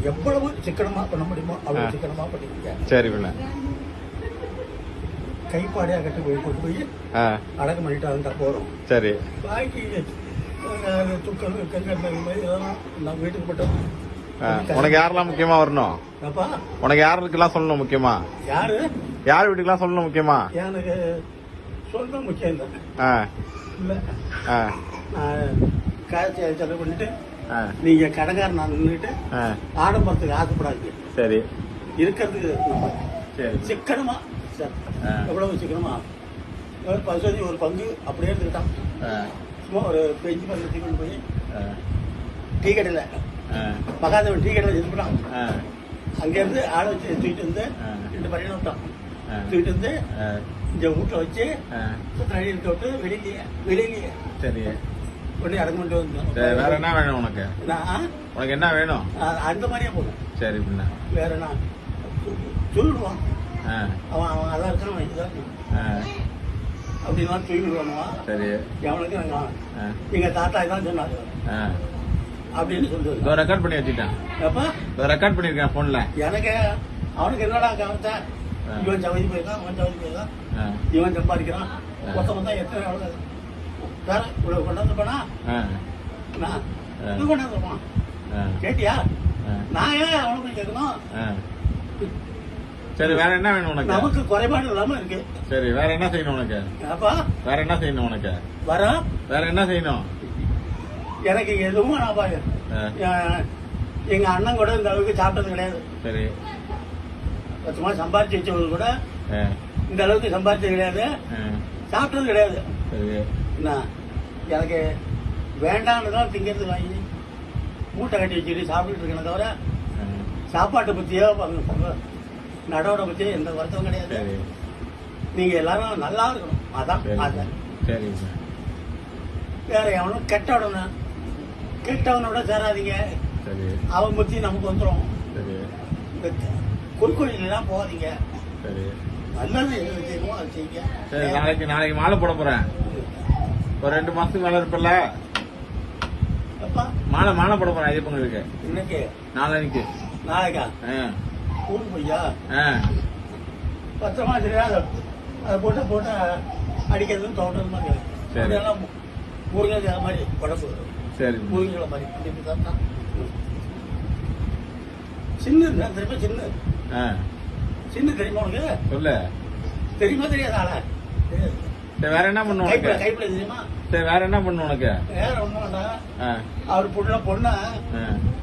எவ்வளவு சிக்கனமா பண்ண முடியுமோ அவ்வளவு சிக்கனமா பண்ணிக்கங்க. சரி பின்ன கைப்பாடையா கட்டி போய் கொண்டு போய் அடக்கம் பண்ணிட்டு அதுதான் போறோம். சரி. பாக்கி துக்கம் கங்கல் மாதிரி இதெல்லாம் நம்ம வீட்டுக்கு மட்டும். உனக்கு யாரெல்லாம் முக்கியமா வரணும்? உனக்கு யாருக்கெல்லாம் சொல்லணும் முக்கியமா? யார் வீட்டுக்கெல்லாம் சொல்லணும் முக்கியமா? எனக்கு சொல்லணும் முக்கியம் இல்லை. இல்ல காசு செலவு பண்ணிட்டு நீங்க கடைக்காரன் நான் நின்றுட்டு ஆடம்பரத்துக்கு ஆசைப்படாது. சரி. இருக்கிறதுக்கு சிக்கனமா எவ்வளவு சிக்கனமா ஒரு பங்கு அப்படியே எடுத்துக்கிட்டான். சும்மா ஒரு பெஞ்சு பங்கு கொண்டு போய் டீ கடையில் மகாதேவன் டீ கடையில் எடுத்துக்கிட்டான். அங்கேருந்து ஆளை வச்சு தூக்கிட்டு வந்து 2 பையனை விட்டான். தூக்கிட்டு வந்து இந்த வீட்டில் வச்சு இருக்க விட்டு வெளியிலேயே சரி உடனே அடங்க பண்ணிட்டு வந்தோம். வேற என்ன வேணும் உனக்கு? உனக்கு என்ன வேணும்? அந்த மாதிரியே போதும். சரி பின்ன வேற என்ன சொல்லுவான். அவன் அதான் இருக்கான் இதுதான் அப்படின்னா சொல்லிடுவானுவா. சரி. எவனுக்கு எங்க தாத்தா இதான் சொன்னாங்க அப்படின்னு சொல்லுவாங்க. ரெக்கார்ட் பண்ணி வச்சுட்டேன். ரெக்கார்ட் பண்ணிருக்கேன் போன்ல. எனக்கு அவனுக்கு என்னடா கவனிச்சா இவன் சவதி போயிருக்கான், அவன் சவதி போயிருக்கான், இவன் சம்பாதிக்கிறான், மொத்தம் தான் எத்தனை எவ்வளவு வேற இவ்வளவு கொண்டாந்து போனா இது கொண்டாந்து போனான் கேட்டியா? நான் ஏன் அவனுக்கு கேட்கணும்? சரி வேற என்ன வேணும் உனக்கு? நமக்கு குறைபாடு இல்லாம இருக்கு. சரி வேற என்ன செய்யணும் உனக்கு? வேற என்ன செய்யணும் உனக்கு? வேற என்ன செய்யணும்? எனக்கு எதுவும் நான் பாரு எங்க அண்ணன் கூட இந்த அளவுக்கு சாப்பிட்டது கிடையாது. சரி. சும்மா சம்பாதிச்சு வச்சவங்க கூட இந்த அளவுக்கு சம்பாதிச்சது கிடையாது, சாப்பிட்டது கிடையாது. என்ன எனக்கு வேண்டாம்னுதான் திங்கிறது வாங்கி மூட்டை கட்டி வச்சுட்டு சாப்பிட்டு இருக்கேன். தவிர சாப்பாட்டை பத்தியோ நடோட பத்தியோ எந்த வருத்தம் கிடையாது. நீங்க எல்லாரும் நல்லா இருக்கணும், அதான். சரி. வேற எவனும் கெட்டவனோட சேராதீங்க. அவன் பத்தி நமக்கு வந்துடும். குறுக்கோயிலாம் போகாதீங்க. நல்லது எது செய்யணுமோ அது செய்யுங்க. நாளைக்கு மாலை போட போறேன். ஒரு 2 மாசத்துக்கு மேல இருப்பல மாலை போட போறேன் ஐயப்பங்களுக்கு. இன்னைக்கு நாளைக்கா? ஊருக்கு போய்யா பத்திரமா சரியா அதை போட்டு அடிக்கிறதுன்னு தோன்றது மாதிரி. அதெல்லாம் முருங்கை மாதிரி உடம்பு. சரி. முருங்கை மாதிரி தான் சின்ன திரும்ப சின்ன தெரியுமா உனக்கு? சொல்லு. தெரியுமா தெரியாத ஆள? வேற என்ன பண்ணும் உனக்கு? கைப்பிள்ள தெரியுமா? சரி வேற என்ன பண்ணும் உனக்கு? வேற ஒண்ணும் வேண்டாம். அவர் பொண்ணு